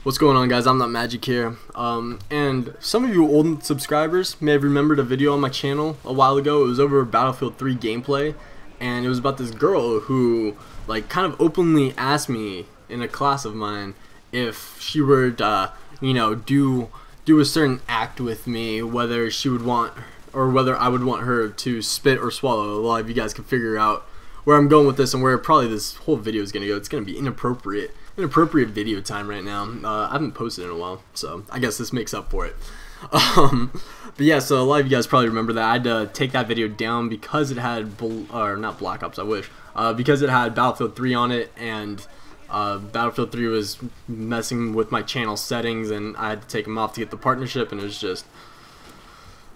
What's going on, guys? ImNotMagic here. And some of you old subscribers may have remembered a video on my channel a while ago. It was over Battlefield 3 gameplay, and it was about this girl who kind of openly asked me in a class of mine if she would do a certain act with me, whether she would want or whether I would want her to spit or swallow. A lot of you guys can figure out where I'm going with this and where probably this whole video is going to go. It's going to be inappropriate video time right now. I haven't posted in a while, so I guess this makes up for it. But yeah, so a lot of you guys probably remember that I had to take that video down because it had not Black Ops, I wish, because it had Battlefield 3 on it, and Battlefield 3 was messing with my channel settings, and I had to take them off to get the partnership, and it was just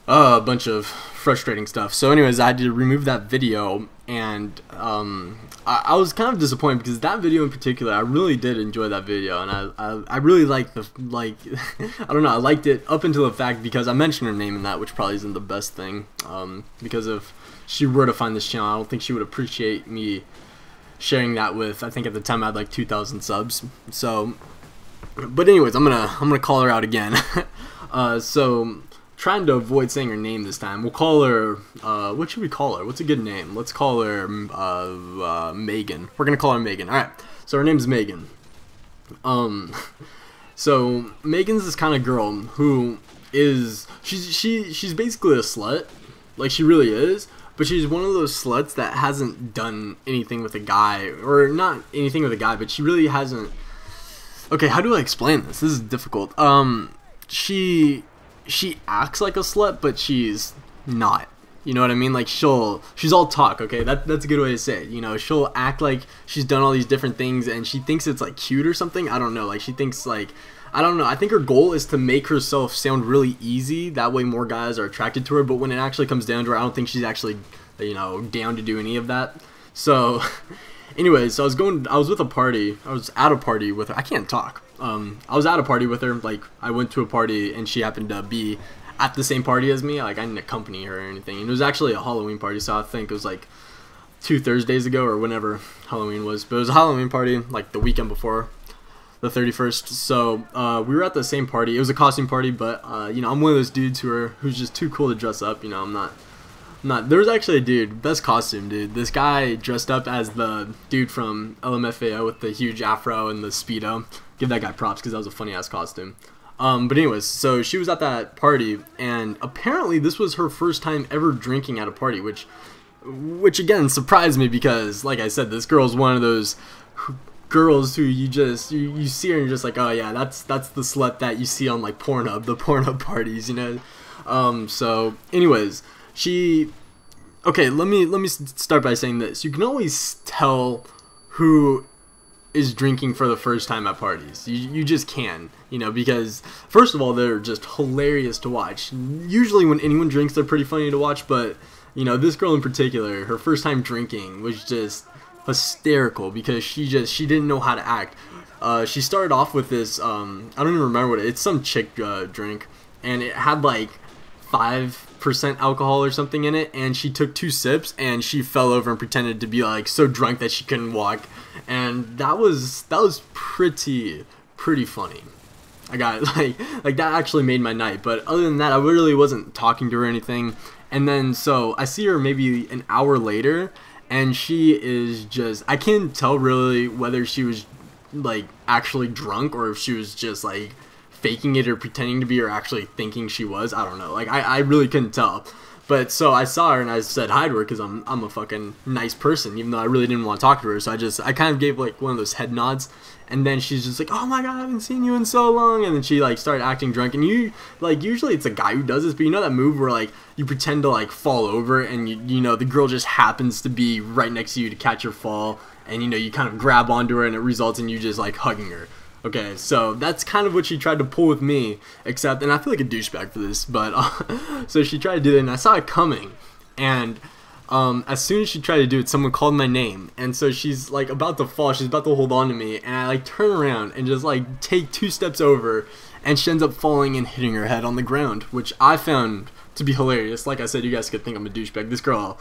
a bunch of frustrating stuff. So anyways, I had to remove that video, and I was kind of disappointed because that video in particular, I really did enjoy that video, and I really liked I don't know, I liked it up until the fact because I mentioned her name in that, which probably isn't the best thing, because if she were to find this channel, I don't think she would appreciate me sharing that with, I think at the time I had like 2,000 subs. So, but anyways, I'm gonna call her out again. So trying to avoid saying her name this time. We'll call her, what should we call her? What's a good name? Let's call her Megan. We're gonna call her Megan. Alright, so her name's Megan. So Megan's this kind of girl who is, she's basically a slut. Like, she really is. But she's one of those sluts that hasn't done anything with a guy, or not anything with a guy, but she really hasn't. Okay, how do I explain this? This is difficult. She acts like a slut, but she's not. You know what I mean? Like, she's all talk, okay? That's a good way to say it. You know, she'll act like she's done all these different things, and she thinks it's, like, cute or something. I don't know. Like, she thinks, like, I don't know. I think her goal is to make herself sound really easy. That way more guys are attracted to her. But when it actually comes down to her, I don't think she's actually, you know, down to do any of that. So, anyways, so I was with a party. I was at a party with her. I can't talk. I was at a party with her. Like, I went to a party and she happened to be at the same party as me. Like, I didn't accompany her or anything. And it was actually a Halloween party. So I think it was like 2 Thursdays ago or whenever Halloween was. But it was a Halloween party like the weekend before the 31st. So we were at the same party. It was a costume party, but you know, I'm one of those dudes who's just too cool to dress up. You know, I'm not. There was actually a dude, best costume, dude. This guy dressed up as the dude from LMFAO with the huge afro and the Speedo. Give that guy props because that was a funny ass costume. But anyways, so she was at that party, and apparently this was her first time ever drinking at a party, which again surprised me because, like I said, this girl's one of those girls who you see her and you're just like, oh yeah, that's the slut that you see on like Pornhub, the Pornhub parties, you know. So anyways, okay, let me start by saying this. You can always tell who is drinking for the first time at parties. You just can, you know, because first of all, they're just hilarious to watch. Usually when anyone drinks, they're pretty funny to watch, but you know, this girl in particular, her first time drinking was just hysterical because she didn't know how to act. She started off with this, I don't even remember what it's some chick drink, and it had like 5% alcohol or something in it, and she took 2 sips and she fell over and pretended to be like so drunk that she couldn't walk, and that was pretty funny. I got like that actually made my night. But other than that, I really wasn't talking to her or anything. And then so I see her maybe an hour later, and she is just, I can't tell really whether she was like actually drunk or if she was just like faking it or pretending to be or actually thinking she was. I don't know. Like, I really couldn't tell. But so I saw her and I said hi to her because I'm a fucking nice person, even though I really didn't want to talk to her. So I kind of gave like one of those head nods, and then she's just like, oh my god, I haven't seen you in so long. And then she like started acting drunk, and usually it's a guy who does this, but you know that move where like you pretend to like fall over, and you know the girl just happens to be right next to you to catch your fall, and you know you kind of grab onto her and it results in you just like hugging her. Okay, so that's kind of what she tried to pull with me, except, and I feel like a douchebag for this, but, so she tried to do it, and I saw it coming, and, as soon as she tried to do it, someone called my name, and so she's, like, about to fall, she's about to hold on to me, and I, like, turn around and just, like, take 2 steps over, and she ends up falling and hitting her head on the ground, which I found to be hilarious. Like I said, you guys could think I'm a douchebag. This girl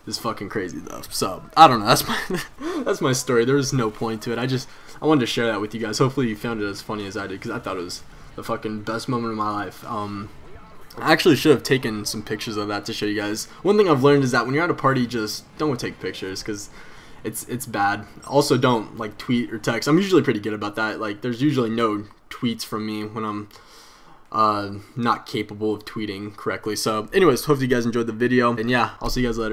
is fucking crazy though. So I don't know. That's my story. There's no point to it. I wanted to share that with you guys. Hopefully you found it as funny as I did, because I thought it was the fucking best moment of my life. I actually should have taken some pictures of that to show you guys. One thing I've learned is that when you're at a party, just don't take pictures, because it's bad. Also, don't like tweet or text. I'm usually pretty good about that. Like, there's usually no tweets from me when I'm not capable of tweeting correctly. So anyways, hope you guys enjoyed the video, and yeah, I'll see you guys later.